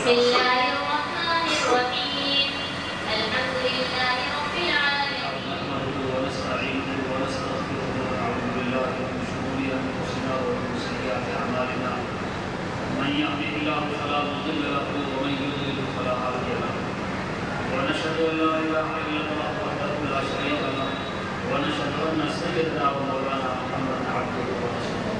بسم الله الرحمن الرحيم الحمد لله رب العالمين نحمده ونستعينه ونستغفره ونعوذ بالله من شرور انفسنا ومن سيئات اعمالنا من يهده الله فلا مضل له ومن يضلل فلا هادي له ونشهد ان لا اله الا الله وحده لا شريك له ونشهد ان سيدنا ومولانا محمدا عبده ورسوله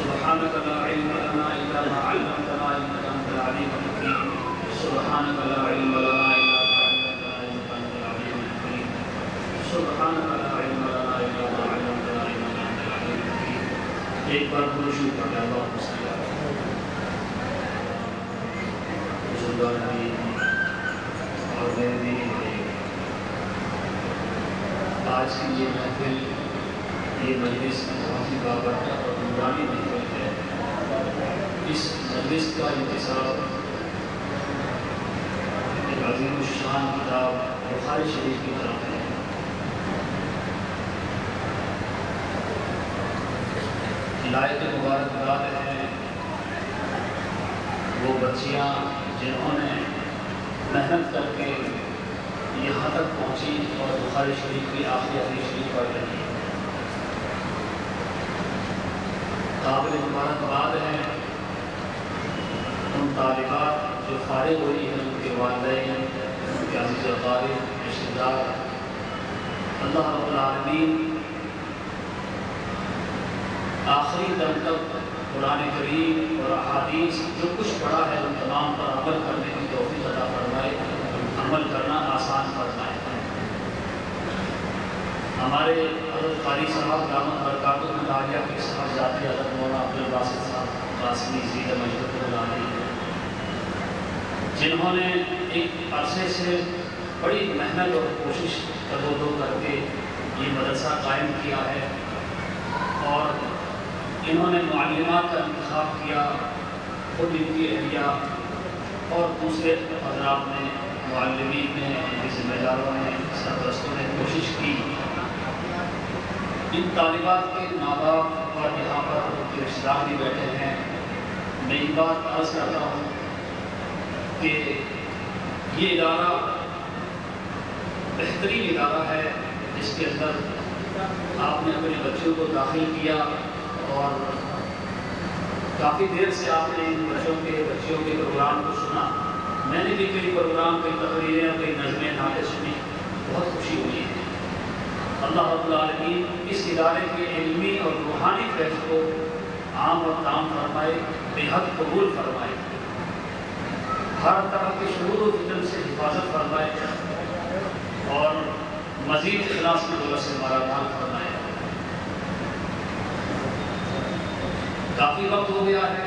سبحانك لا علم لنا الا ما علمتنا انك انت العليم الحكيم سبحانك لا علم لنا الا ما علمتنا انك انت العليم الحكيم سبحانك لا علم لنا الا ما علمتنا انك انت العليم الحكيم ایک بار درود پڑھ لیں اللهم صل علی بزرگان دین اور میرے دین بھائی، آج کی یہ محفل، یہ مجلس بہت ہی بابرکت اور نورانی محفل ہے۔ اس مجلس کا انتساب ایک عظیم الشان کتاب بخاری شریف کی طرف ہے۔ لائق مبارکباد ہیں وہ بچیاں جنہوں نے محنت کر کے یہاں تک پہنچی اور بخاری شریف کی آخری حدیث شریف پڑھ رہی ہیں۔ قابل مبارکباد ہیں ان طالبات جو فارغ ہوئی ہیں، ان کے والدین، ان کے عزیز و اقارب، رشتہ دار۔ اللہ رب العالمین آخری دم تک قرآن کریم اور احادیث جو کچھ پڑھا ہے ان تمام پر عمل کرنے کی توفیق عطا فرمائے، عمل کرنا آسان فرمائے۔ ہمارے حضرت قاری صاحب دامت برکاتہ العالیہ کے صاحبزادے حضرت مولانا عبدالباسط صاحب قاسمی زید مجدد العالی، جنہوں نے ایک عرصے سے بڑی محنت اور کوشش کر کے یہ مدرسہ قائم کیا ہے، اور انہوں نے معلمات کا انتخاب کیا، خود ان کی اہلیہ اور دوسرے حضرات نے، معلمین نے، ان کے ذمہ داروں نے، سرپرستوں نے کوشش کی۔ ان طالبات کے ماں باپ اور یہاں پر ان کے رشتہ دار بھی بیٹھے ہیں۔ میں یہ بات عرض کرتا ہوں کہ یہ ادارہ بہترین ادارہ ہے جس کے اندر آپ نے اپنے بچوں کو داخل کیا، اور کافی دیر سے آپ نے ان بچیوں کے پروگرام کو سنا۔ میں نے بھی کئی پروگرام، کئی تقریریں اور کئی نظمیں، نعتیں سنی، بہت خوشی ہوئی ہے۔ اللہ رب العالمین اس ادارے کے علمی اور روحانی فیض کو عام اور تام فرمائے، بے حد قبول فرمائے، ہر طرح کے شرور و فتن سے حفاظت فرمائے، اور مزید اخلاص کی دولت سے مالامال فرمائے۔ کافی وقت ہو گیا ہے،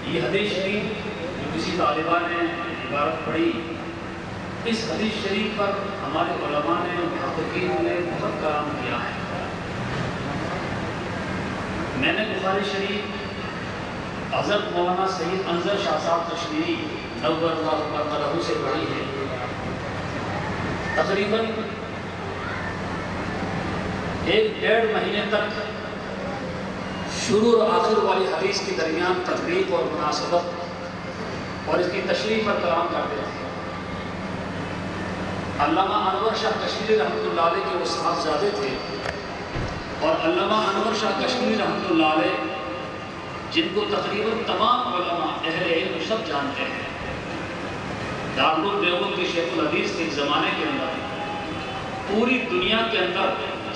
یہ حدیث شریف جو کسی طالبہ نے عبارت پڑھی، اس حدیث شریف پر ہمارے علماء نے، محققین نے بہت کلام کیا ہے۔ میں نے بخاری شریف حضرت مولانا سید انظر شاہ صاحب کشمیری نور اللہ مرقدہ سے پڑھی ہے۔ تقریباً 1.5 مہینے تک شروع اور آخر والی حدیث کے درمیان تفریق اور مناسبت اور اس کی تشریح پر کلام کرتے تھے۔ علامہ انور شاہ کشمیری رحمۃ اللہ علیہ کے وہ صاحبزادے تھے، اور علامہ انور شاہ کشمیری رحمۃ اللہ علیہ جن کو تقریباً تمام علماء اہل علم سب جانتے ہیں، دارالعلوم دیوبند کے شیخ الحدیث کے زمانے کے اندر پوری دنیا کے اندر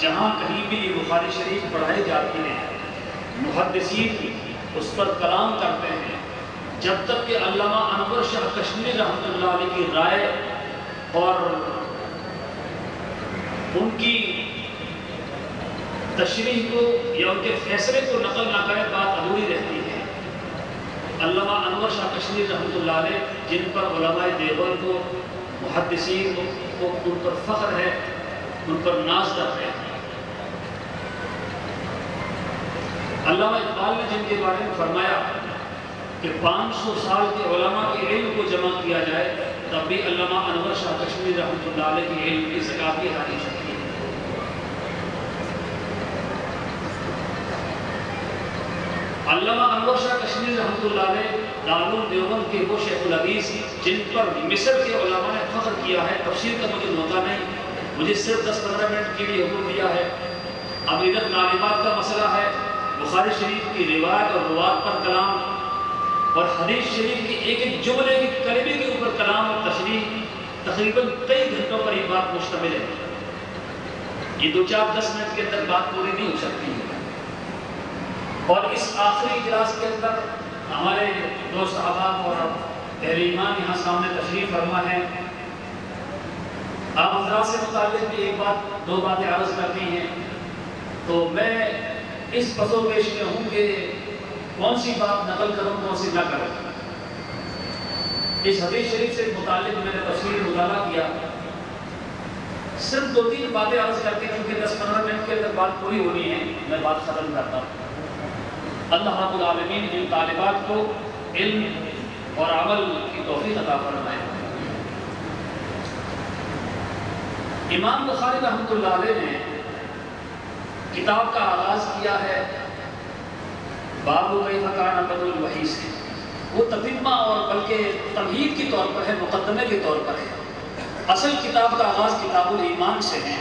جہاں کہیں بھی یہ بخاری شریف پڑھائی جاتی ہے، محدثین اس پر کلام کرتے ہیں، جب تک کہ علامہ انور شاہ کشمیری رحمۃ اللہ علیہ کی رائے اور ان کی تشریح کو یا ان کے فیصلے کو نقل نہ کرے، بات ادھوری رہتی ہے۔ علامہ انور شاہ کشمیری رحمۃ اللہ علیہ جن پر علماء دیوبند کو، محدثین کو ان پر فخر ہے، ان پر ناز کرتے ہیں۔ علامہ اقبال نے جن کے بارے میں فرمایا کہ 500 سال کے علماء کے علم کو جمع کیا جائے تب بھی علامہ انور شاہ کشمیری رحمۃ اللہ علیہ کے علم کی زکاة کی حدیث ہے۔ علامہ انور شاہ کشمیری رحمۃ اللہ علیہ دارالعلوم دیوبند کے وہ شیخ الحدیث جن پر مصر کے علماء نے فخر کیا ہے، تفسیر کا مجھے موقع نہیں، مجھے صرف 10-15 منٹ کے لیے حکم دیا ہے۔ اب ادھر تعلیمات کا مسئلہ ہے، بخاری شریف کی روایت اور روات پر کلام، اور حدیث شریف کی ایک ایک جملے کی کلمے کے اوپر کلام اور تشریح، تقریباً کئی گھنٹوں پر یہ بات مشتمل ہے۔ یہ 2-4-10 منٹ کے اندر بات پوری نہیں ہو سکتی ہے۔ اور اس آخری اجلاس کے اندر ہمارے دوست احباب اور اہل ایمان یہاں سامنے تشریف فرما ہے۔ آپ حضرات سے متعلق بھی ایک بات 2 باتیں عرض کرتی ہیں، تو میں اس پس و پیش میں ہوں کہ کون سی بات نقل کروں، کون سی نہ کروں۔ اس حدیث شریف سے متعلق میں نے تفصیل مطالعہ کیا، صرف 2-3 باتیں عرض کرتی ہیں، کیونکہ 10-15 منٹ کے اندر بات پوری ہونی ہے، میں بات ختم کرتا ہوں۔ اللہ رب العالمین ان طالبات کو علم اور عمل کی توفیق عطا فرمائے۔ امام بخاری رحمۃ اللہ علیہ نے کتاب کا آغاز کیا ہے باب کیف کان بدء الوحی سے۔ وہ تتمہ اور بلکہ تمہید کے طور پر ہے، مقدمے کے طور پر ہے۔ اصل کتاب کا آغاز کتاب الایمان سے ہے،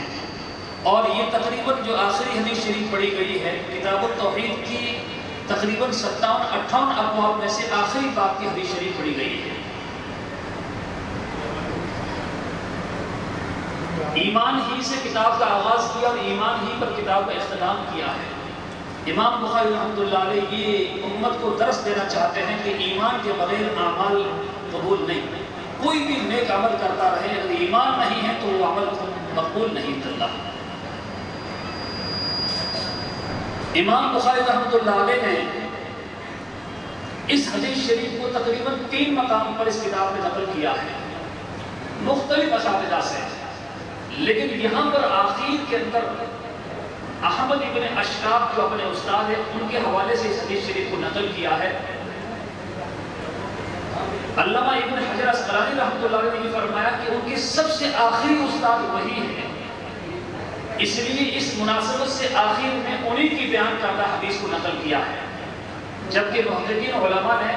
اور یہ تقریباً جو آخری حدیث شریف پڑھی گئی ہے کتاب التوحید کی تقریباً 57-58 ابواب میں سے آخری باب کی حدیث شریف پڑھی گئی ہے۔ ایمان ہی سے کتاب کا آغاز کیا اور ایمان ہی پر کتاب کا اختتام کیا ہے۔ امام بخاری رحمۃ اللہ علیہ یہ امت کو درس دینا چاہتے ہیں کہ ایمان کے بغیر اعمال قبول نہیں، کوئی بھی نیک عمل کرتا رہے، اگر ایمان نہیں ہے تو وہ عمل مقبول نہیں کرتا۔ امام بخاری رحمۃ اللہ علیہ نے اس حدیث شریف کو تقریباً 3 مقام پر اس کتاب میں نقل کیا ہے، مختلف اساتذہ سے، لیکن یہاں پر آخر کے اندر احمد ابن اشکاب جو اپنے استاد ہیں ان کے حوالے سے اس حدیث شریف کو نقل کیا ہے۔ علامہ ابن حجر اسقلانی رحمۃ اللہ علیہ نے یہ فرمایا کہ ان کی سب سے آخری استاد وہی ہے، اس لیے اس مناسبت سے آخر میں انہی کی بیان کردہ حدیث کو نقل کیا ہے، جبکہ محققین علماء نے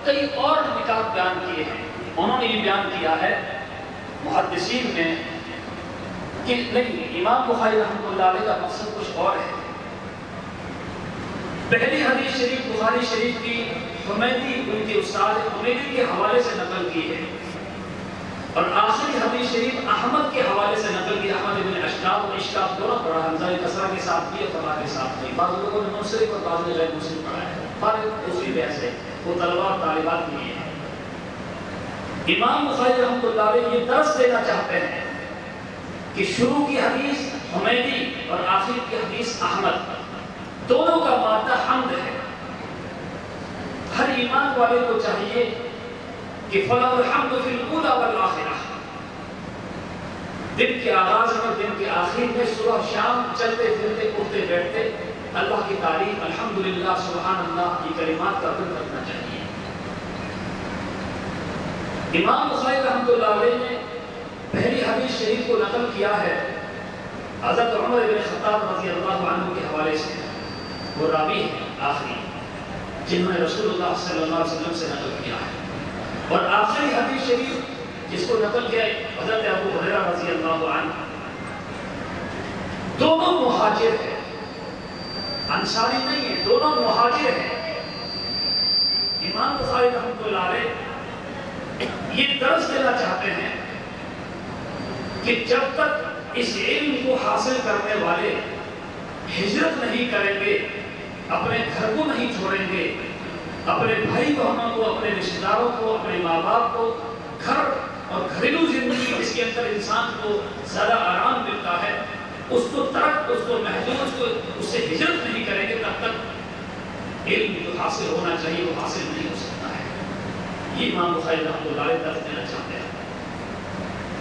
کئی اور نکات بیان کیے ہیں۔ انہوں نے یہ بیان کیا ہے محدثین نے کہ نہیں، امام بخاری رحمۃ اللہ علیہ کا مقصد کچھ اور ہے۔ پہلی حدیث شریف بخاری شریف کی حمیدی ان کے استاد حمیدی کے حوالے سے نقل کی ہے، اور آخری حدیث شریف احمد کے حوالے سے نقل کی۔ احمد ابن اشکاب اور اشکاب دونوں پڑھا، حمزہ کسرہ کے ساتھ بھی اور فتح کے ساتھ بھی، بعض لوگوں نے منصرف اور بعض نے غیر منصرف پڑھا ہے، پر دوسری بحث ہے، وہ طلباء اور طالبات کے لیے ہے۔ امام بخاری رحمۃ اللہ علیہ یہ درس دینا چاہتے ہیں کہ شروع کی حدیث حمیدی اور آخر کی حدیث احمد، دونوں کا مادہ حمد ہے۔ ہر ایمان والے کو چاہیے کہ فَلَهُ الْحَمْدُ فِي الْأُولَى وَالْآخِرَةِ، دن کے آغاز میں دن کے آخر میں صبح شام چلتے پھرتے اٹھتے بیٹھتے اللہ کی تعریف الحمدللہ سبحان اللہ کی کلمات کا ذکر کرنا چاہیے۔ امام بخاری رحمۃ اللہ علیہ نے پہلی حدیث شریف کو نقل کیا ہے حضرت عمر بن خطاب رضی اللہ عنہ کے حوالے سے، وہ راوی ہے آخری جنہوں نے رسول اللہ صلی اللہ علیہ وسلم سے نقل کیا ہے، اور آخری حدیث شریف جس کو نقل کیا حضرت ابو ہریرہ رضی اللہ عنہ، دونوں مہاجر ہیں، انصاری نہیں ہیں، دونوں مہاجر ہیں۔ امام بخاری رحمۃ اللہ علیہ یہ درس دینا چاہتے ہیں کہ جب تک اس علم کو حاصل کرنے والے ہجرت نہیں کریں گے، اپنے گھر کو نہیں چھوڑیں گے، اپنے بھائی بہنوں کو، اپنے رشتہ داروں کو، اپنے ماں باپ کو، گھر اور گھریلو زندگی جس کے اندر انسان کو زیادہ آرام ملتا ہے، اس کو ترک، اس کو محدود، اس سے ہجرت نہیں کریں گے، تب تک علم جو حاصل ہونا چاہیے وہ حاصل نہیں ہو سکتا ہے۔ یہ امام بخاری رحمۃ اللہ علیہ درس دینا چاہتے ہیں۔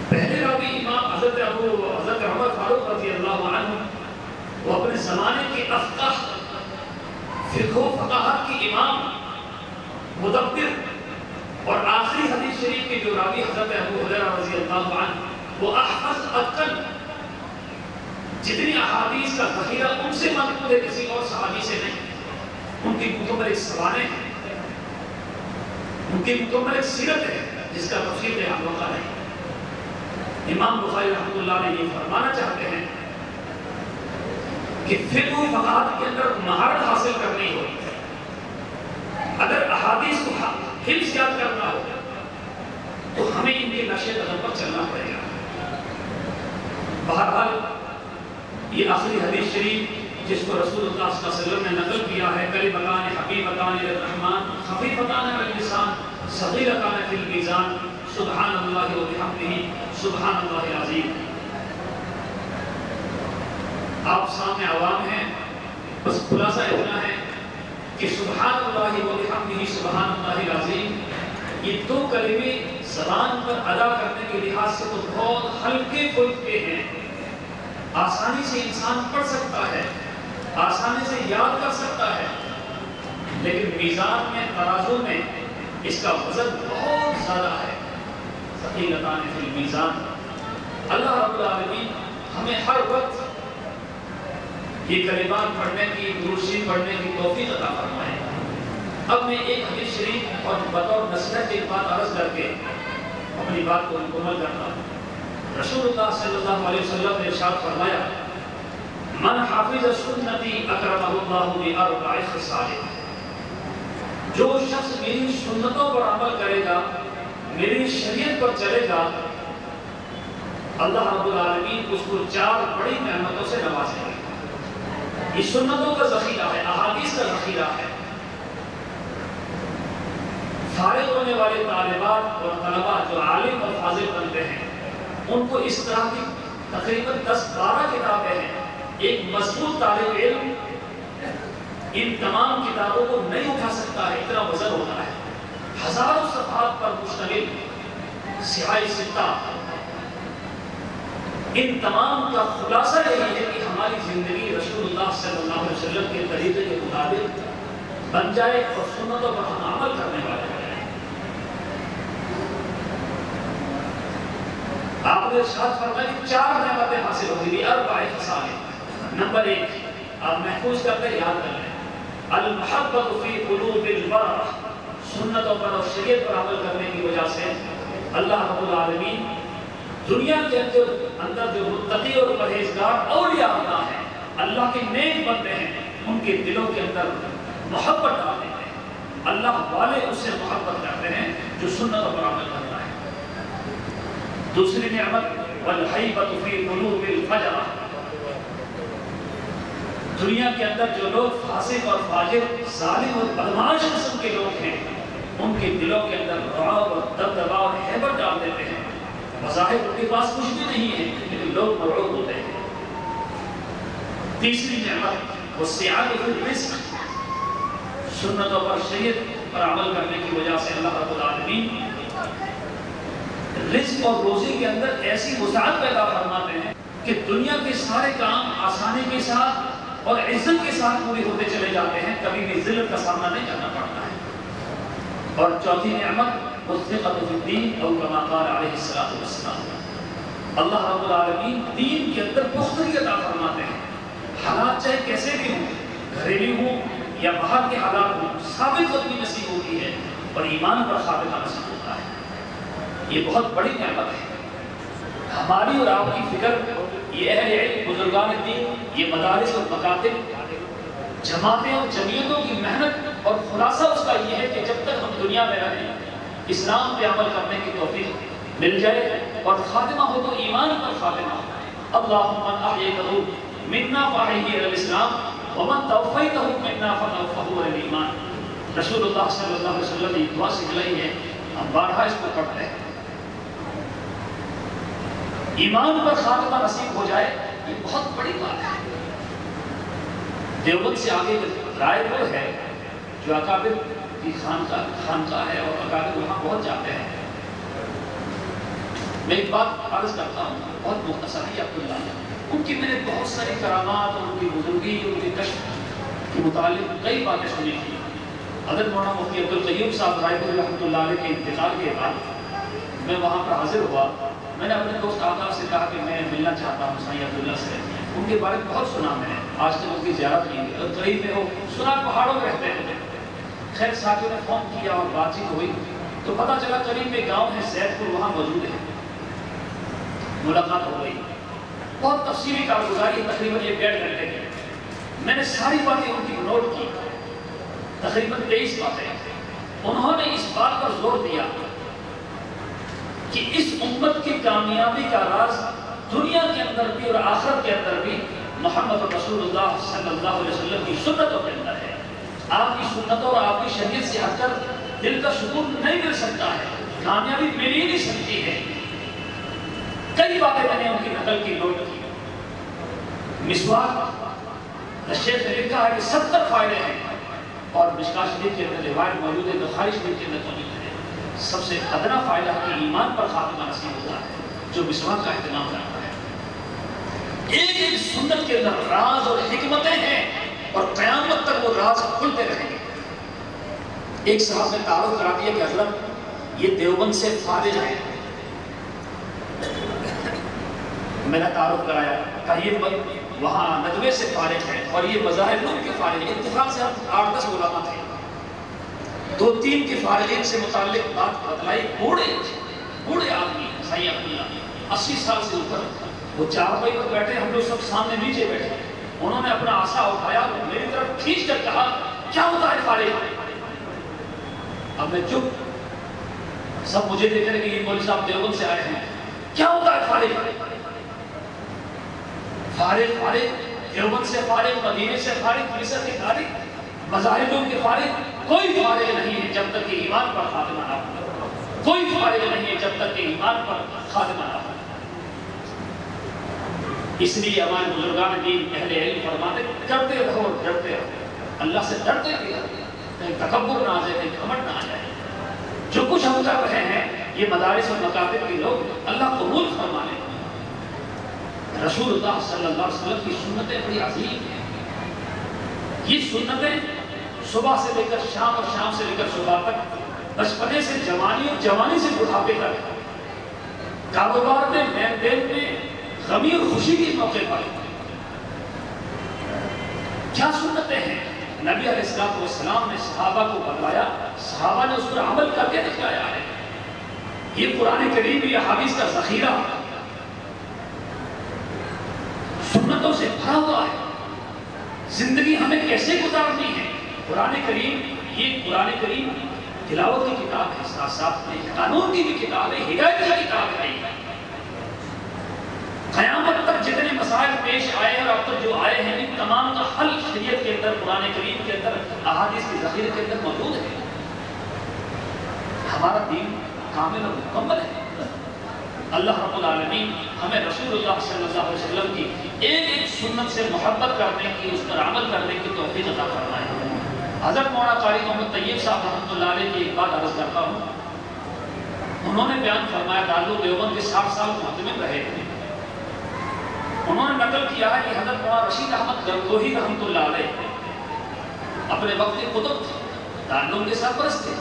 پہلے راوی امام حضرت عمر فاروق رضی اللہ عنہ، وہ اپنے زمانے کے افقہ، فقہ و فقاہت کی امام، مدبر، اور آخری حدیث شریف کے جو راوی حضرت ابو ہریرہ رضی اللہ عنہ، وہ احفظ اتقن، جتنی احادیث کا ذخیرہ ان سے منقول ہے، کسی اور صحابی سے نہیں۔ ان کی مکمل ایک سوانح ہیں، ان کی مکمل ایک سیرت ہے جس کا تفصیل دینا موقع نہیں۔ امام بخاری رحمۃ اللہ نے یہ فرمانا چاہتے ہیں کہ فقہ و فقاہت کے اندر مہارت حاصل کرنی ہو، اگر احادیث کو حفظ یاد کرنا ہو تو ہمیں ان کے نقش قدم پر چلنا پڑے گا۔ بہرحال یہ آخری حدیث شریف جس کو رسول اللہ صلی اللہ علیہ وسلم نے نقل کیا ہے، کلمتان حبیبتان للرحمن خفیفتان علی اللسان ثقیلتان فی المیزان سبحان اللہ و بحمدہ سبحان اللہ العظیم۔ آپ سامنے عوام ہیں، بس خلاصہ اتنا ہے کہ سبحان اللہ و بحمدہ سبحان اللہ العظیم یہ دو کلمے زبان پر ادا کرنے کے لحاظ سے تو بہت ہلکے پھلکے ہیں، آسانی سے انسان پڑھ سکتا ہے، آسانی سے یاد کر سکتا ہے، لیکن میزان میں ترازو میں اس کا وزن بہت زیادہ ہے۔ ثقیلتان فی المیزان۔ اللہ رب العالمین ہمیں ہر وقت یہ کلمات پڑھنے کی، درود شریف پڑھنے کی توفیق عطا فرمائے۔ اب میں ایک حدیث شریف اور بطور نصیحت ایک بات عرض کر کے اپنی بات کو مکمل کرتا ہوں۔ رسول اللہ صلی اللہ علیہ وسلم نے ارشاد فرمایا، من حافظ سنتی اکرمہ اللہ باربع خصال۔ جو شخص میری سنتوں پر عمل کرے گا، میری شریعت پر چلے گا، اللہ رب العالمین اس کو 4 بڑی نعمتوں سے نوازے گا۔ یہ سنتوں کا ذخیرہ ہے، احادیث کا ذخیرہ ہے۔ فارغ ہونے والے طالبات اور طلباء جو عالم اور فاضل بنتے ہیں، ان کو اس طرح کی تقریباً 10-12 کتابیں ہیں۔ ایک مضبوط طالب علم ان تمام کتابوں کو نہیں اٹھا سکتا ہے، اتنا وزن ہوتا ہے۔ ہزاروں صفحات پر مشتمل سیاہ ستہ، ان تمام کا خلاصہ یہی ہے کہ ہماری زندگی رسول اللہ صلی اللہ علیہ وسلم کے طریقے کے مطابق بن جائے اور سنتوں پر ہم عمل کرنے والے ہیں۔ آپ نے ارشاد فرمایا کہ 4 نعمتیں حاصل ہوگی، اربع خصال۔ نمبر 1 آپ محفوظ کر لیں، یاد کر لیں، المحبت فی قلوب البررہ۔ سنتوں پر اور شریعت پر عمل کرنے کی وجہ سے اللہ رب العالمین دنیا کے اندر جو متقی اور پرہیزگار اولیاء اللہ ہیں، اللہ کے نیک بندے ہیں، ان کے دلوں کے اندر محبت ڈال دیتے ہیں۔ اللہ والے اس سے محبت کرتے ہیں جو سنتوں پر عمل کرتا ہے۔ دوسری نعمت والحیبۃ فی قلوب الفجرہ۔ دنیا کے اندر جو لوگ فاسق اور فاجر، ظالم اور بدمعاش قسم کے لوگ ہیں، ان کے دلوں کے اندر رعب اور دبدبا اور ہیبت ڈال دیتے ہیں۔ بظاہر ان کے پاس کچھ بھی نہیں ہے لیکن لوگ مرعوب ہوتے ہیں۔ تیسری نعمت والسعة فی الرزق۔ سنتوں پر شریعت پر عمل کرنے کی وجہ سے اللہ رب العالمین رزق اور روزی کے اندر ایسی وسعت پیدا فرماتے ہیں کہ دنیا کے سارے کام آسانی کے ساتھ اور عزت کے ساتھ پورے ہوتے چلے جاتے ہیں، کبھی بھی ذلت کا سامنا نہیں کرنا پڑتا ہے۔ اور چوتھی نعمت والثقۃ فی الدین او کما قال علیہ الصلوۃ والسلام۔ اللہ رب العالمین دین کے اندر پختگی عطا فرماتے ہیں۔ حالات چاہے کیسے بھی ہوں، گھریلو ہوں یا باہر کے حالات ہوں، ثابت قدمی نصیب ہوتی ہے اور ایمان پر ثابت نصیب ہوتا ہے۔ یہ بہت بڑی نعمت ہے۔ ہماری اور آپ کی فکر، یہ اہل علم، بزرگان دین، یہ مدارس اور مکاتب، جماعتیں اور جمعیتوں کی محنت اور خلاصہ اس کا یہ ہے کہ جب تک ہم دنیا میں رہیں، اسلام پہ عمل کرنے کی توفیق مل جائے اور خاتمہ ہو تو ایمان پر خاتمہ ہو۔ اللہم من احییتہ منا فاحیہ علی الاسلام ومن توفیتہ منا فتوفہ علی الایمان۔ رسول اللہ صلی اللہ علیہ وسلم نے دعا سکھلائی ہے، ہم بارہا اس کو پڑھتے ہیں۔ ایمان پر خاتمہ نصیب ہو جائے، یہ بہت بڑی بات ہے۔ دیوبند سے آگے رائے پور ہے جو اکابر کی خانقاہ ہے اور اکابر وہاں پہنچ جاتے ہیں۔ میں ایک بات عرض کرتا ہوں، بہت مختصر ہے عبداللہ، ان کی میں نے بہت ساری کرامات اور ان کی بزرگی، ان کی کشف کے متعلق کئی باتیں سنی تھی۔ حضرت مولانا مفتی عبدالقیوم صاحب رائے پور رحمۃ اللہ علیہ کے انتقال کے بعد میں وہاں پر حاضر ہوا۔ میں نے اپنے دوست آداب سے کہا کہ میں ملنا چاہتا ہوں سائیں عبداللہ سے، ان کے بارے میں بہت سنا میں نے، آج تک ان کی زیارت نہیں ہوئی، اور قریب میں ہو سنا پہاڑوں میں رہتے ہیں۔ خیر ساتھیوں نے فون کیا اور بات چیت ہوئی تو پتہ چلا قریب میں گاؤں ہے زید پور، وہاں موجود ہے، ملاقات ہو گئی، بہت تفصیلی کارگزاری ہے، تقریباً 1.5 گھنٹے کی۔ میں نے ساری باتیں ان کی نوٹ کی، تقریباً 23 باتیں۔ انہوں نے اس بات پر زور دیا کہ اس امت کی کامیابی کا راز دنیا کے اندر بھی اور آخرت کے اندر بھی محمد رسول اللہ صلی اللہ علیہ وسلم کی سنتوں کے اندر ہے۔ آپ کی سنتوں اور آپ کی شریعت سے ہٹ کر دل کا سکون نہیں مل سکتا ہے، کامیابی مل ہی نہیں سکتی ہے۔ کئی باتیں میں نے ان کی نقل کی، نوٹ کی۔ مسواک، شیخ نے لکھا ہے کہ 70 فائدے ہیں، اور مشکاہ شریف کے اندر روایت موجود ہے، بخاری شریف کے اندر موجود ہے۔ سب سے ادنا فائدہ ہے کہ ایمان پر خاتمہ نصیب ہوتا ہے جو مسواک کا اہتمام کرتا ہے۔ ایک ایک سنت کے اندر راز اور حکمتیں ہیں، اور قیامت تک وہ راز کھلتے رہیں گے۔ ایک صاحب نے تعارف کرا دیا کہ حضرت یہ دیوبند سے فارغ ہیں، میں نے تعارف کرایا کہ یہ وہاں ندوے سے فارغ ہیں اور یہ مذاہب نور کے فارغ ہیں۔ اتفاق سے ہم 8-10 علماء تھے، 2-3 کے فارغین سے متعلق بات بتلائی۔ بوڑھے آدمی سید عبداللہ 80 سال سے اوپر، وہ چارپائی پر بیٹھے، ہم لوگ سب سامنے نیچے بیٹھے۔ انہوں نے اپنا عصا اٹھایا، میری طرف کھینچ کر کہا کیا ہوتا ہے فارغ؟ اب میں چپ، سب مجھے دیکھ رہے کہ یہ مولوی صاحب دیوبند سے آئے ہیں، کیا ہوتا ہے فارغ؟ فارغ دیوبند سے فارغ، مدینے سے فارغ، مصر کے فارغ، مذاہبوں کے فارغ، کوئی فارغ نہیں ہے جب تک کہ ایمان پر خاتمہ نہ ہو، کوئی فارغ نہیں ہے جب تک کہ ایمان پر خاتمہ نہ ہو۔ اس لیے ہمارے بزرگان دین اہل علم فرماتے کرتے رہو اور ڈرتے رہو، اللہ سے ڈرتے بھی رہو، کہیں تکبر نہ آ جائے، کہیں گھمنڈ نہ آ جائے۔ جو کچھ ہم کر رہے ہیں یہ مدارس اور مکاتب کے لوگ اللہ قبول فرما لیں۔ رسول اللہ صلی اللہ علیہ وسلم کی سنتیں بڑی عظیم ہیں۔ یہ سنتیں صبح سے لے کر شام اور شام سے لے کر صبح تک، بچپنے سے جوانی اور جوانی سے بڑھاپے تک، کاروبار میں، لین دین میں، غمی اور خوشی کے موقع پر کیا سنتیں ہیں۔ نبی علیہ السلام نے صحابہ کو بتلایا، صحابہ نے اس پر عمل کر کے دکھایا ہے۔ یہ قرآن کریم یا حدیث کا ذخیرہ سنتوں سے بھرا ہوا ہے۔ زندگی ہمیں کیسے گزارنی ہے، قرآن کریم، یہ قرآن کریم تلاوت کی کتاب ہے، ساتھ ساتھ میں قانون کی بھی کتاب ہے، ہدایت کی کتاب ہے۔ قیامت تک جتنے مسائل پیش آئے ہیں اور اب تک جو آئے ہیں، ان تمام کا حل شریعت کے اندر، قرآن کریم کے اندر، احادیث کے ذخیرے کے اندر موجود ہے۔ ہمارا دین کامل اور مکمل ہے۔ اللہ رب العالمین ہمیں رسول اللہ صلی اللہ علیہ وسلم کی ایک ایک سنت سے محبت کرنے کی، اس پر عمل کرنے کی توفیق عطا فرمائے۔ حضرت مولانا قاری محمد طیب صاحب رحمۃ اللہ علیہ کی ایک بات عرض کرتا ہوں۔ انہوں نے بیان فرمایا، دارالعلوم دیوبند کے 60 سال معتمد رہے تھے۔ انہوں نے نقل کیا ہے کہ حضرت مولانا رشید احمد گنگوہی رحمۃ اللہ علیہ اپنے وقت کے قطب تھے، دارالعلوم کے سرپرست تھے۔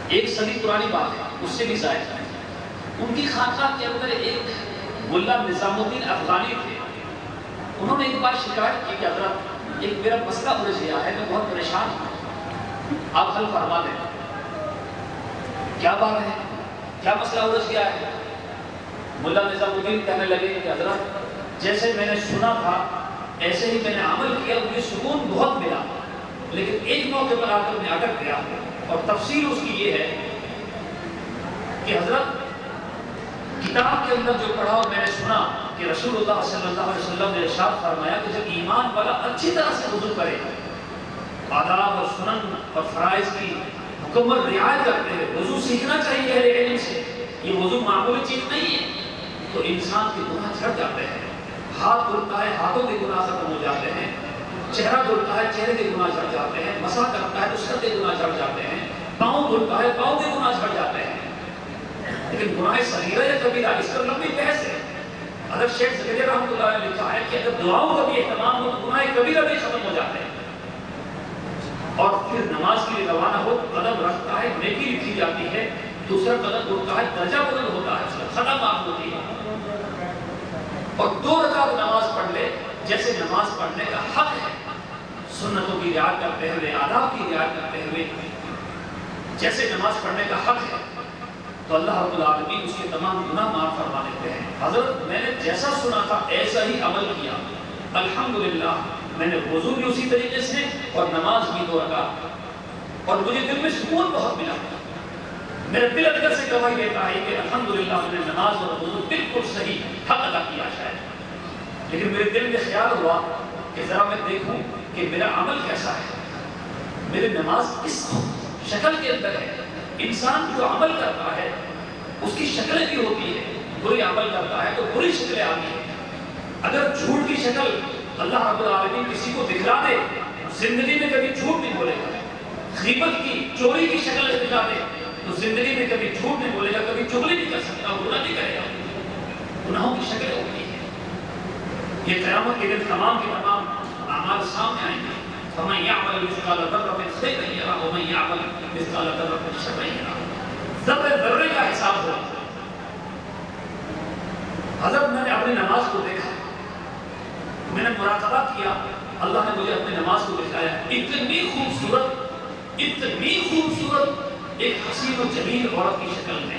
ایک صدی پرانی بات ہے، اس سے بھی زائد ہے۔ ان کی خانقاہ کے اندر ایک ملا نظام الدین افغانی تھے۔ انہوں نے ایک بار شکایت کی کہ حضرت ایک میرا مسئلہ الجھ گیا ہے، میں بہت پریشان ہوں، آپ حل فرما دیں۔ کیا بات ہے، کیا مسئلہ الجھ گیا ہے؟ ملا نظام الدین کہنے لگے کہ حضرت جیسے میں نے سنا تھا ایسے ہی میں نے عمل کیا، مجھے سکون بہت ملا، لیکن ایک موقع پر آ کر میں اٹک گیا، اور تفصیل اس کی یہ ہے کہ حضرت کتاب کے اندر جو پڑھا اور میں نے سنا کہ رسول اللہ صلی اللہ علیہ وسلم نے ارشاد فرمایا کہ جب ایمان والا اچھی طرح سے وضو کرے، آداب اور سنن اور فرائض کی مکمل رعایت کرتے ہیں، وضو سیکھنا چاہیے اہل علم سے، یہ وضو معمولی چیز نہیں ہے، تو انسان کے گناہ جھڑ جاتے ہیں۔ ہاتھ دھلتا ہے، ہاتھوں کے گناہ ختم ہو جاتے ہیں، چہرہ دھلتا ہے، چہرے کے گناہ جھڑ جاتے ہیں، مسح کرتا ہے تو سر کے گناہ جھڑ جاتے ہیں، پاؤں دھلتا ہے، پاؤں کے گناہ جھڑ جاتے ہیں۔ لیکن گناہ صغیرہ یا کبیرہ اس پر لمبی بحث ہے۔ حضرت شیخ زکریا رحمۃ اللہ علیہ نے لکھا ہے کہ اگر دعاؤں کا بھی اہتمام ہو تو گناہ کبیرہ بھی ختم ہو جاتے ہیں، اور پھر نماز کے لیے روانہ ہو، قدم رکھتا ہے، نیکی لکھی جاتی ہے، دوسرا قدم اٹھتا ہے، درجہ بلند ہوتا ہے، اس کا خطا معاف ہوتی ہے، اور 2 رکعت نماز جیسے نماز پڑھنے کا حق ہے، سنتوں کی رعایت کرتے ہوئے، آداب کی رعایت کرتے ہوئے جیسے نماز پڑھنے کا حق ہے، تو اللہ رب العالمین اس کے تمام گناہ معاف فرما دیتے ہیں۔ حضرت میں نے جیسا سنا تھا ایسا ہی عمل کیا، الحمدللہ میں نے وضو بھی اسی طریقے سے اور نماز بھی 2 رکعت، اور مجھے دل میں سکون بہت ملا۔ میرا دل اندر سے گواہی دیتا ہے کہ الحمدللہ میں نے نماز اور وضو بالکل صحیح حق ادا کیا شاید، لیکن میرے دل میں خیال ہوا کہ ذرا میں دیکھوں کہ میرا عمل کیسا ہے، میری نماز کس شکل کے اندر ہے۔ انسان جو عمل کرتا ہے اس کی شکلیں بھی ہوتی ہے، بری عمل کرتا ہے تو بری شکلیں آتی ہیں۔ اگر جھوٹ کی شکل اللہ رب العالمین کسی کو دکھلا دے، زندگی میں کبھی جھوٹ نہیں بولے گا۔ غیبت کی، چوری کی شکل دکھلا دے تو زندگی میں کبھی جھوٹ نہیں بولے گا، کبھی چغلی نہیں کر سکتا، گناہ نہیں کرے گا۔ گناہوں کی شکلیں ہوتی ہیں۔ یہ قیامت کے دن تمام کے تمام اعمال سامنے آئیں گے۔ فَمَنْ يَعْمَلْ مِثْقَالَ ذَرَّةٍ خَيْرًا يَرَهُ وَمَنْ يَعْمَلْ مِثْقَالَ ذَرَّةٍ شَرًّا يَرَهُ۔ ذرے کا حساب ہوا۔ حضرت میں نے اپنی نماز کو دیکھا، میں نے مراقبہ کیا، اللہ نے مجھے اپنی نماز کو دکھایا، اتنی خوبصورت ایک حسین و جمیل عورت کی شکل میں،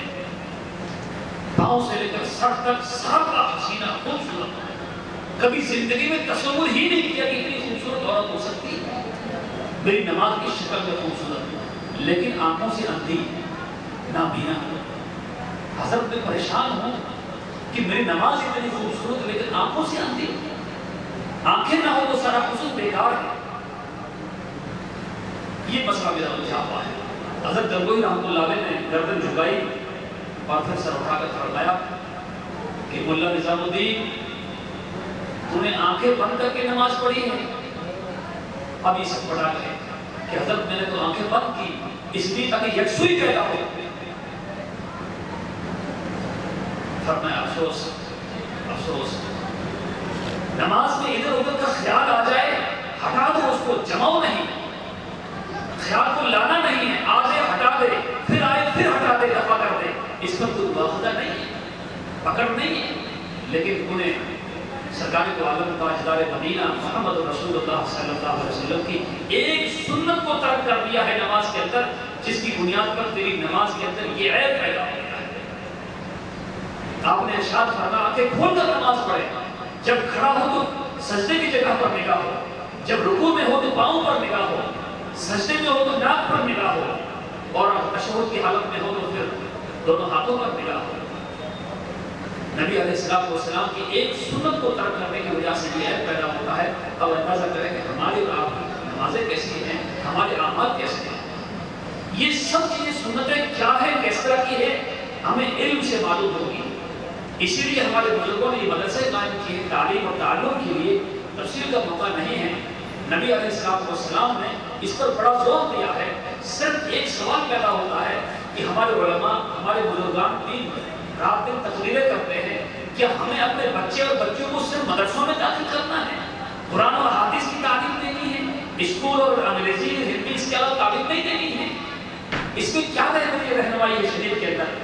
پاؤں سے لے کر سر تک سارا حسینہ خوبصورت، کبھی زندگی میں تصور ہی نہیں کیا کہ اتنی خوبصورت عورت ہو سکتی ہے۔ میری نماز کی شکل میں خوبصورت، لیکن آنکھوں سے اندھی، نابینا۔ حضرت میں پریشان ہوں کہ میری نماز اتنی خوبصورت لیکن آنکھوں سے اندھی، آنکھیں نہ ہو تو سارا حسن بیکار ہے۔ یہ مسئلہ میرا الجھا ہوا ہے۔ حضرت گنگوہی رحمۃ اللہ علیہ نے گردن جھکائی اور پھر سر اٹھا کر فرمایا کہ ملا نظام الدین، تو نے آنکھیں بند کر کے نماز پڑھی ہے؟ اب یہ سب پڑھا ہے کہ حضرت میں نے تو آنکھیں بند کی اس لیے تاکہ یکسوئی پیدا ہو۔ فرمایا افسوس افسوس، نماز میں ادھر ادھر کا خیال آ جائے ہٹا دو اس کو، جماؤ نہیں، خیال کو لانا نہیں ہے، آگے ہٹا دے، پھر آئے پھر ہٹا دے، دفع کر دے، اس پر کوئی مواخذہ نہیں ہے، پکڑ نہیں ہے۔ لیکن انہیں سرکار کو عالم تاجدار مدینہ محمد رسول اللہ صلی اللہ علیہ وسلم کی ایک سنت کو ترک کر دیا ہے نماز کے اندر، جس کی بنیاد پر تیری نماز کے اندر یہ عیب پیدا ہو گیا ہے۔ آپ نے ارشاد فرمایا آنکھیں کھول کر نماز پڑھے، جب کھڑا ہو تو سجدے کی جگہ پر نگاہ ہو، جب رکوع میں ہو تو پاؤں پر نگاہ ہو، سجدے میں ہو تو ناک پر نگاہ ہو، اور تشہد کی حالت میں ہو تو پھر دونوں ہاتھوں پر نگاہ ہو۔ نبی علیہ السلام کی ایک سنت کو ترک کرنے کی وجہ سے یہ عیب پیدا ہوتا ہے۔ اب اندازہ کریں کہ ہماری اور آپ کی نمازیں کیسی ہیں، ہمارے اعمال کیسے ہیں۔ یہ سب چیزیں سنتیں کیا ہیں، کس طرح کی ہے، ہمیں علم سے معلوم ہوگی۔ اسی لیے ہمارے بزرگوں نے یہ مدرسے قائم کیے، تعلیم اور تعلم کے لیے تفصیل کا موقع نہیں ہے۔ نبی علیہ السلام نے اس پر بڑا زور دیا ہے۔ صرف ایک سوال پیدا ہوتا ہے کہ ہمارے علماء، ہمارے بزرگان دین رات دن تقریریں کرتے ہیں، کیا ہمیں اپنے بچے اور بچوں کو صرف مدرسوں میں داخل کرنا ہے، قرآن اور حدیث کی تعلیم دینی ہے، اسکول اور انگریزی ہندی اس کے علاوہ تعلیم نہیں دینی ہے؟ اس میں کیا رہنمائی ہے شریعت کے اندر؟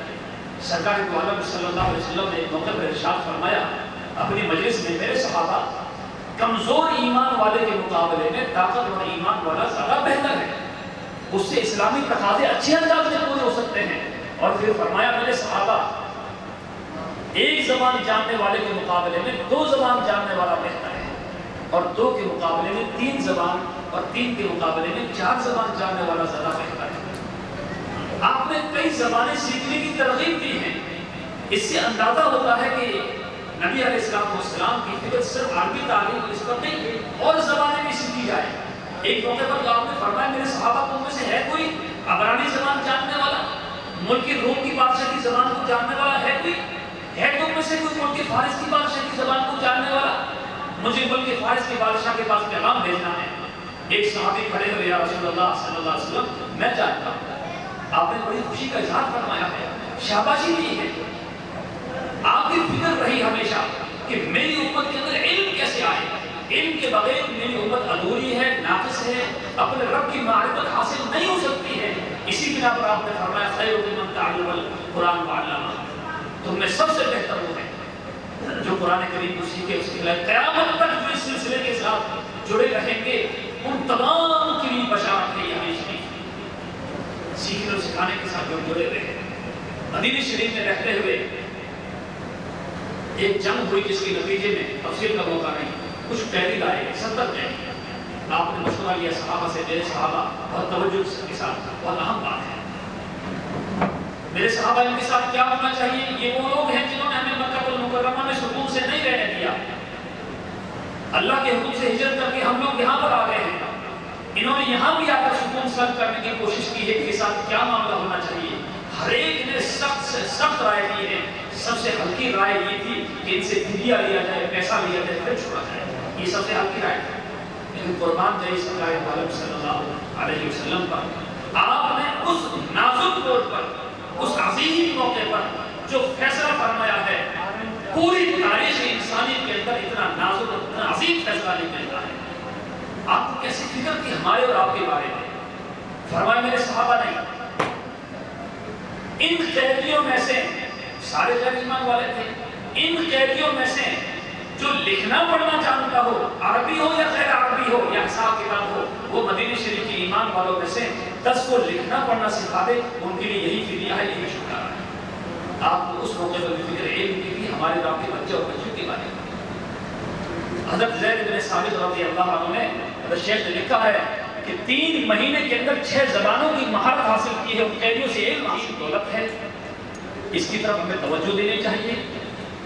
سرکار دو عالم صلی اللہ علیہ وسلم نے ایک موقع پر ارشاد فرمایا اپنی مجلس میں، میرے صحابہ، کمزور ایمان والے کے مقابلے میں طاقتور ایمان والا زیادہ بہتر ہے، اس سے اسلامی تقاضے اچھے انداز میں پورے ہو سکتے ہیں۔ اور پھر فرمایا میرے صحابہ، ایک زبان جاننے والے کے مقابلے میں 2 زبان جاننے والا بہتر ہے، اور 2 کے مقابلے میں 3 زبان، اور 3 کے مقابلے میں 4 زبان جاننے والا زیادہ بہتر ہے۔ آپ نے کئی زبانیں سیکھنے کی ترغیب دی ہے۔ اس سے اندازہ ہوتا ہے کہ نبی علیہ السلام کی فکر صرف عربی تعلیم اور اس پر نہیں، اور زبانیں بھی سیکھی جائیں۔ ایک موقع پر آپ نے فرمایا میرے صحابہ تم میں سے ہے کوئی عبرانی زبان جاننے والا، ملک روم کی بادشاہ کی زبان کو جاننے والا ہے کوئی؟ ہے تم میں سے کوئی ملک فارس کی بادشاہ کی زبان کو جاننے والا؟ مجھے ملک فارس کی بادشاہ کے پاس پیغام بھیجنا ہے۔ ایک صحابی کھڑے ہوئے، یا رسول اللہ صلی اللہ علیہ وسلم، میں جانتا ہوں۔ آپ نے بڑی خوشی کا اظہار فرمایا ہے، شاباشی دی ہے۔ آپ کی فکر رہی ہمیشہ کہ میری امت کے اندر علم کیسے آئے، علم کے بغیر میری امت ادھوری ہے، ناقص ہے، اپنے رب کی معرفت حاصل نہیں ہو سکتی ہے۔ اسی بنا پر آپ نے فرمایا خیرکم من تعلم القرآن وعلمہ، تم میں سب سے بہتر وہ ہے جو قرآن کریم کو سیکھے اس کے لیے قیامت تک جو اس سلسلے کے ساتھ جڑے رہیں گے ان تمام کے لیے بشارت ہے یہ حدیث شریف سیکھنے اور سکھانے کے ساتھ جو جڑے رہے مدینہ شریف میں رہتے ہوئے ایک جنگ ہوئی جس کے نتیجے میں تفصیل کا موقع نہیں کچھ قیدی لائے 70 قیدی آپ نے مشورہ لیا صحابہ سے میرے صحابہ بہت توجہ کے ساتھ بہت اہم بات ہے میرے صحابہ ان کے ساتھ کیا ہونا چاہیے یہ وہ لوگ ہیں جنہوں نے ہمیں مکہ المکرمہ میں سکون سے نہیں رہنے دیا اللہ کے حکم سے ہجرت کر کے ہم لوگ یہاں پر آ گئے ہیں انہوں نے یہاں بھی آ کر سکون سلب کرنے کی کوشش کی ہے کہ کے ساتھ کیا معاملہ ہونا چاہیے ہر ایک نے سخت سے سخت رائے دی ہے سب سے ہلکی رائے یہ تھی کہ ان سے فدیہ لیا جائے پیسہ لیا جائے پھر چھوڑا جائے یہ سب سے ہلکی رائے تھی لیکن قربان جائے سرکار عالم صلی اللہ علیہ وسلم پر آپ نے اس نازک طور پر اس عظیم موقع پر جو فیصلہ فرمایا ہے پوری تاریخ انسانیت کے اندر اتنا نازک اتنا عظیم فیصلہ نکلتا ہے آپ کو کیسی فکر تھی ہمارے اور آپ کے بارے میں فرمایا میرے صحابہ نہیں ان قیدیوں میں سے سارے غیر ایمان والے تھے ان قیدیوں میں سے جو لکھنا پڑھنا جانتا ہو عربی ہو یا غیر عربی ہو یا حساب کتاب ہو وہ مدینہ شریف کے ایمان والوں میں سے 10 کو لکھنا پڑھنا سکھا دے ان کے لیے یہی فدیہ ہے یہی چھٹکارا ہے آپ کو اس موقع پر فکر علم کی بھی ہمارے آپ کے بچے اور بچوں کے بارے میں حضرت زید بن ثابت رضی اللہ عنہ نے حضرت شیخ نے لکھا ہے کہ 3 مہینے کے اندر 6 زبانوں کی مہارت حاصل کی ہے ان قیدیوں سے علم حاصل دولت ہے اس کی طرف ہمیں توجہ دینی چاہیے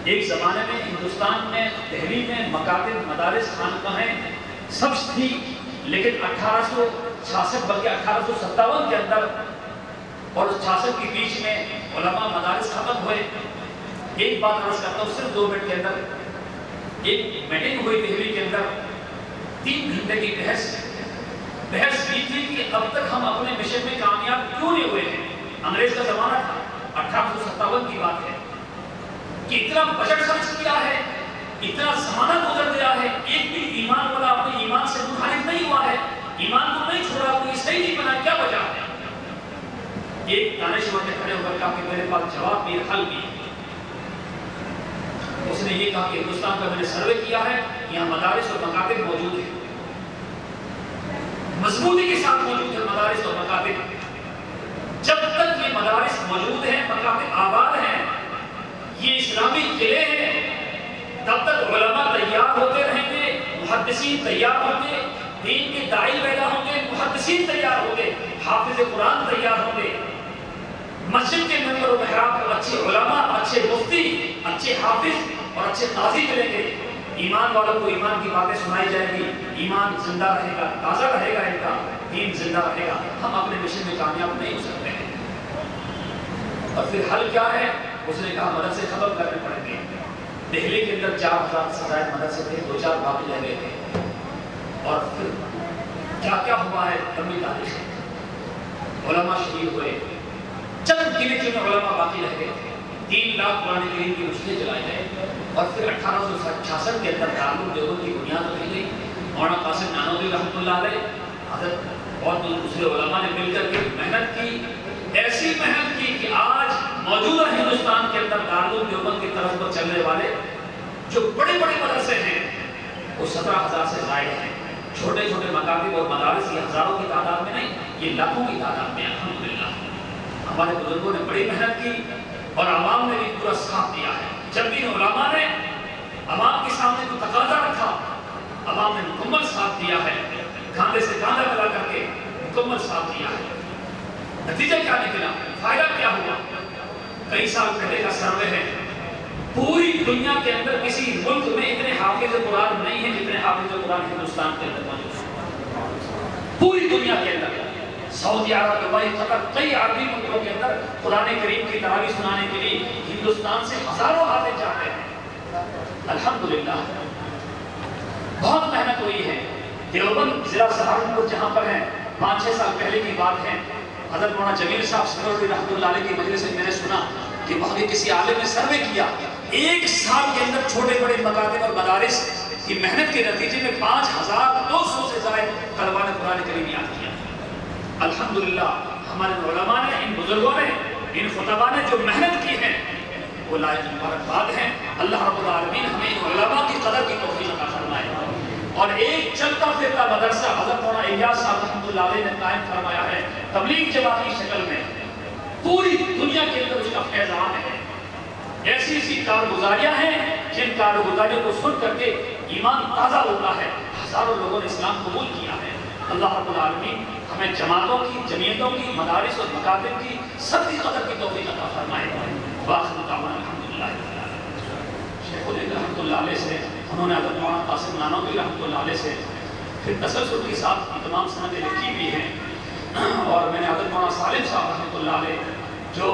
ایک زمانے میں ہندوستان میں دہلی میں مکاتب مدارس خانقاہیں سب تھی لیکن 1866 بلکہ 1857 کے اندر اور 66 کے بیچ میں علماء مدارس ختم ہوئے ایک بات عرض کرتا ہوں صرف 2 منٹ کے اندر ایک میٹنگ ہوئی دہلی کے اندر 3 گھنٹے کی بحث کی تھی کہ اب تک ہم اپنے مشن میں کامیاب کیوں نہیں ہوئے ہیں انگریز کا زمانہ تھا 1857 کی بات ہے کہ اتنا بجٹ خرچ کیا ہے اتنا زمانہ گزر گیا ہے ایک بھی ایمان والا اپنے ایمان سے منحرف نہیں ہوا ہے ایمان کو نہیں چھوڑا کوئی صحیح نہیں بنا کیا وجہ ہے ایک دانشور نے کھڑے ہو کر کہا کہ میرے پاس جواب بھی حل بھی اس نے یہ کہا کہ ہندوستان کا میں نے سروے کیا ہے یہاں مدارس اور مکاتب موجود ہیں مضبوطی کے ساتھ موجود ہیں مدارس اور مکاتب جب تک یہ مدارس موجود ہیں مکاتب آباد ہیں یہ اسلامی قلعے ہیں تب تک علماء تیار ہوتے رہیں گے محدثین تیار ہوں گے دین کے داعی پیدا ہوں گے محدثین تیار ہوں گے حافظ قرآن تیار ہوں گے مسجد کے ممبر و محراب پر اچھے علماء اچھے مفتی اچھے حافظ اور اچھے قاضی ملیں گے ایمان والوں کو ایمان کی باتیں سنائی جائیں گی ایمان زندہ رہے گا تازہ رہے گا ان کا دین زندہ رہے گا ہم اپنے مشن میں کامیاب نہیں ہو سکتے ہیں اور پھر حل کیا ہے اس نے کہا مدرسے ختم کرنے پڑیں گے دہلی کے اندر 4000 سے زائد مدرسے تھے 2-4 باقی رہ گئے تھے اور پھر کیا کیا ہوا ہے لمبی تاریخ ہے علماء شہید ہوئے چند گنے چنے علماء باقی رہ گئے تھے 3 لاکھ قرآن کریم کی نسخے چلائے گئے اور پھر 1866 کے اندر دارالعلوم دیوبند کی بنیاد رکھی گئی مولانا قاسم نانوتوی رحمۃ اللہ علیہ حضرت اور دوسرے علماء نے مل کر کے محنت کی ایسی محنت کی کہ آج موجودہ ہندوستان کے اندر دارالعلوم دیوبند کی طرف پر چلنے والے جو بڑے بڑے مدرسے ہیں وہ 17,000 سے زائد ہیں چھوٹے چھوٹے مکاتب اور مدارس یہ ہزاروں کی تعداد میں نہیں یہ لاکھوں کی تعداد میں الحمدللہ ہمارے بزرگوں نے بڑی محنت کی اور عوام نے بھی پورا ساتھ دیا ہے جب بھی علماء نے عوام کے سامنے کو تقاضا رکھا عوام نے مکمل ساتھ دیا ہے کاندھے سے کاندھا ملا کر کے مکمل ساتھ دیا ہے نتیجہ کیا نکلا فائدہ کیا ہوا کئی سال پہلے کا سروے ہے پوری دنیا کے اندر کسی ملک میں اتنے حافظ قرآن نہیں ہیں جتنے حافظ قرآن ہندوستان کے اندر موجود ہیں پوری دنیا کے اندر سعودی عرب دبئی قطر کئی عربی ملکوں کے اندر قرآن کریم کی تراویح سنانے کے لیے ہندوستان سے ہزاروں حافظ جاتے ہیں الحمدللہ بہت محنت ہوئی ہے دیوبند ضلع سہارنپور جہاں پر ہیں 5-6 سال پہلے کی بات ہے حضرت مولانا جمیل صاحب سکروٹی رحمۃ اللہ علیہ کی مجلس میں میں نے سنا کہ وہاں کے کسی عالم نے سروے کیا 1 سال کے اندر چھوٹے بڑے مکاتب اور مدارس کی محنت کے نتیجے میں 5200 سے زائد طلباء نے قرآن کریم یاد کیا الحمدللہ ہمارے علماء نے ان بزرگوں نے ان خطباء نے جو محنت کی ہے وہ لائق مبارکباد ہیں اللہ رب العالمین ہمیں اور ایک چلتا پھرتا مدرسہ حضرت مولانا الیاس صاحب رحمۃ اللہ علیہ نے قائم فرمایا ہے تبلیغ جماعت کی شکل میں. پوری دنیا کے اندر اس کا فیضان ہے. ایسی ایسی کارگزاریاں ہیں جن کارگزاریوں کو سن کر کے ایمان تازہ ہوتا ہے. ہزاروں لوگوں نے اسلام قبول کیا ہے. اللہ رب العالمین ہمیں جماعتوں کی، جمعیتوں کی، مدارس اور مکاتب کی سب کی قدر کی توفیق عطا فرمائے. وآخر دعوانا الحمدللہ. شیخ الہند رحمۃ اللہ علیہ سے انہوں نے حضرت مولانا قاسم نانوتوی رحمۃ اللہ علیہ سے پھر تسلسل کے ساتھ کی تمام سندیں لکھی بھی ہیں. اور میں نے حضرت مولانا سالم صاحب رحمۃ اللہ علیہ جو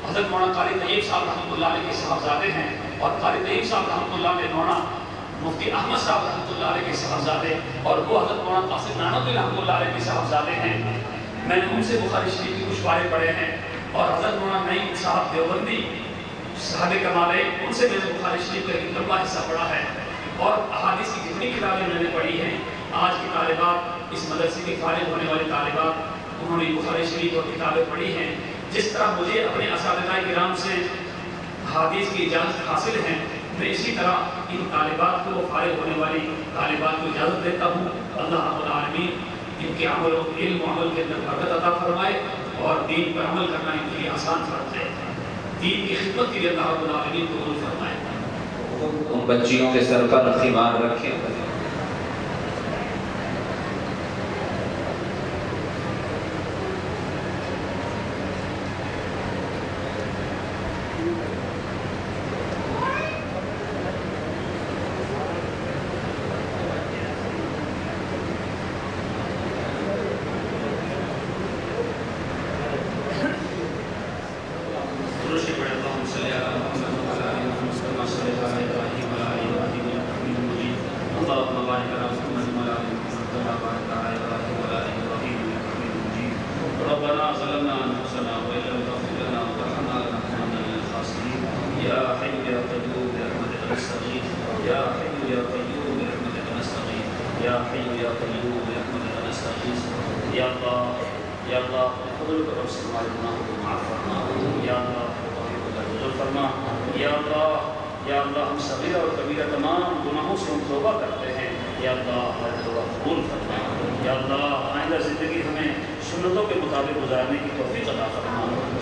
حضرت مولانا قاری طیب صاحب رحمۃ اللہ علیہ کے صاحبزادے ہیں، اور قاری طیب صاحب رحمۃ اللہ علیہ مولانا مفتی احمد صاحب رحمۃ اللہ علیہ کے صاحبزادے، اور وہ حضرت مولانا قاسم نانوتوی رحمۃ اللہ علیہ کے صاحبزادے ہیں. میں نے ان سے بخاری شریف کی کچھ پارے پڑھے ہیں. اور حضرت مولانا نعیم صاحب دیوبندی صاحب کمال ہے، ان سے میں نے بخاری شریف کا ایک لمبا حصہ پڑھا ہے. اور احادیث کی جتنی کتابیں میں نے پڑھی ہیں، آج کی طالبات، اس مدرسے کے فارغ ہونے والی طالبات، انہوں نے بخاری شریف اور کتابیں پڑھی ہیں. جس طرح مجھے اپنے اساتذہ کرام سے حدیث کی اجازت حاصل ہے، میں اسی طرح ان طالبات کو، فارغ ہونے والی طالبات کو اجازت دیتا ہوں. اللہ رب العالمین ان کے عمل و علم و عمل کے اندر برکت عطا فرمائے اور دین پر عمل کرنا ان کے لیے آسان فرمائے. دین کی خدمت کے لیے اللہ رب العالمین قبول فرمائے. ان بچیوں کے سر پر خمار رکھیں.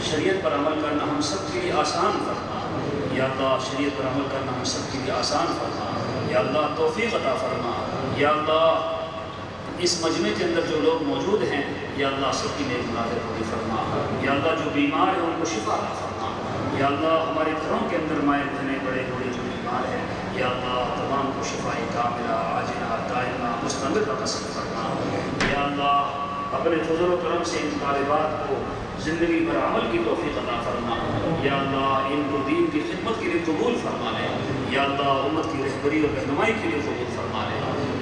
شریعت پر عمل کرنا ہم سب کے لیے آسان فرما. یا اللہ شریعت پر عمل کرنا ہم سب کے لیے آسان فرما. یا اللہ توفیق عطا فرما. یا اللہ اس مجمع کے اندر جو لوگ موجود ہیں، یا اللہ سب کی نیک مرادیں پوری فرما. یا اللہ جو بیمار ہیں ان کو شفا عطا فرما. یا اللہ ہمارے گھروں کے اندر مائیں بہنیں بڑے بوڑھے جو بیمار ہیں، یا اللہ تمام کو شفائی کاملہ عاجلہ دائمہ مستمر نصیب فرما. یا اللہ اپنے فضل و کرم سے ان طالبات کو زندگی پر عمل کی توفیق عطا فرما. یا اللہ ان کو دین کی خدمت کے لیے قبول فرما لے. یا اللہ امت کی رہبری اور رہنمائی کے لیے قبول فرما لے.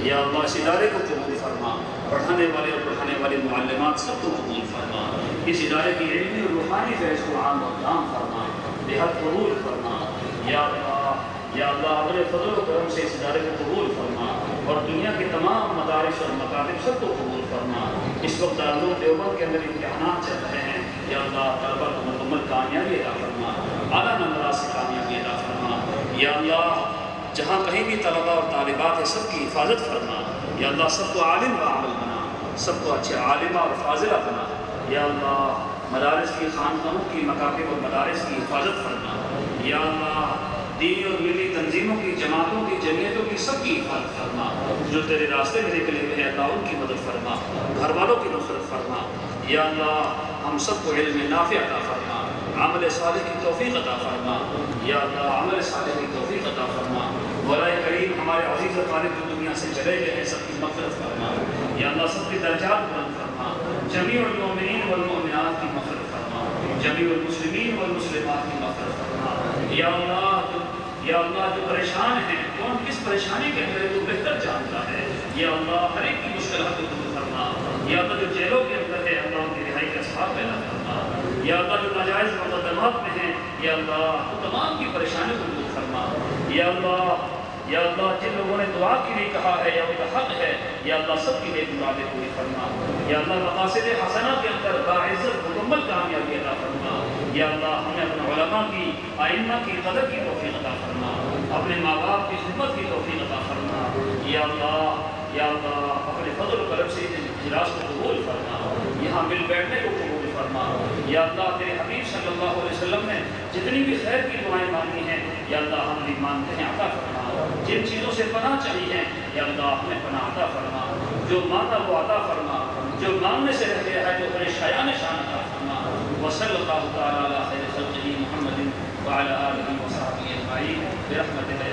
یا اللہ اس ادارے کو قبول فرما. پڑھانے والے اور پڑھانے والی معلمات سب کو قبول فرما. اس ادارے کی علمی اور روحانی فیض کو عام اور دام فرما. بہت قبول فرما. یا اللہ اپنے فضل و کرم سے اس ادارے کو قبول فرما اور دنیا کے تمام مدارس اور مکاتب سب کو قبول فرما. اس وقت دارالعلوم دیوبند کے اندر امتحانات چل رہے ہیں. یا اللہ طلبہ کو مکمل کامیابی عطا فرما. اعلیٰ نمبرات سے کامیابی عطا فرما. یا اللہ جہاں کہیں بھی طلبہ اور طالبات ہیں سب کی حفاظت فرما. یا اللہ سب کو عالم و عامل بنا. سب کو اچھے عالمہ اور فاضلہ بنا. یا اللہ مدارس کی، خانقاہوں کی، مکاتب اور مدارس کی حفاظت فرما. یا اللہ دینی اور ملی تنظیموں کی، جماعتوں کی، جمعیتوں کی سب کی حفاظت فرما. جو تیرے راستے میں نکلے ہوئے ہیں اللہ ان کی مدد فرما. گھر والوں کی نصرت فرما. یا اللہ ہم سب کو علم نافع عطا فرما. عمل صالح کی توفیق عطا فرما. یا اللہ عمل صالح کی توفیق عطا فرما. مولا کریم ہمارے عزیز و طالب جو دنیا سے چلے گئے ہیں سب کی مغفرت فرما. یا اللہ سب کے درجات بلند فرما. جمیع المؤمنین والمؤمنات کی مغفرت فرما. جمیع المسلمین والمسلمات کی مغفرت فرما. یا اللہ جو پریشان ہیں، کون کس پریشانی کے اندر تو بہتر جانتا ہے. یا اللہ ہر ایک کی مشکلات کو دور فرما. یا اللہ جو جیلوں کے اندر ہے اللہ ان کی رہائی کا اسباب پیدا فرما. یا اللہ جو ناجائز مقدمات میں ہیں، یا اللہ تو تمام کی پریشانی کو دور فرما. یا اللہ جن لوگوں نے دعا کے لیے کہا ہے یا ان کا حق ہے، یا اللہ سب کی نیک مرادیں پوری فرما. یا اللہ مقاصد حسنہ کے اندر باعزت مکمل کامیابی عطا فرما. یا اللہ ہمیں اپنے علماء کی، ائمہ کی قدر کی توفیق عطا فرما. اپنے ماں باپ کی خدمت کی توفیق عطا فرما. یا اللہ یا اللہ اپنے فضل و کرم سے اس اجلاس کو قبول فرما، یہاں مل بیٹھنے کو قبول فرما۔ یا اللہ تیرے حبیب صلی اللہ علیہ وسلم نے جتنی بھی خیر کی دعائیں مانگی ہیں یا اللہ ہم بھی مانگتے ہیں عطا فرما، جن چیزوں سے پناہ چاہیے یا اللہ ہمیں پناہ عطا فرما، جو مانگا وہ عطا فرما، جو مانگنے سے رہ گیا ہے جو بڑے شایان شان عطا فرما۔ وصلی اللہ تعالی علی خیر خلقہ محمد وعلی آلہ وصحبہ اجمعین برحمتک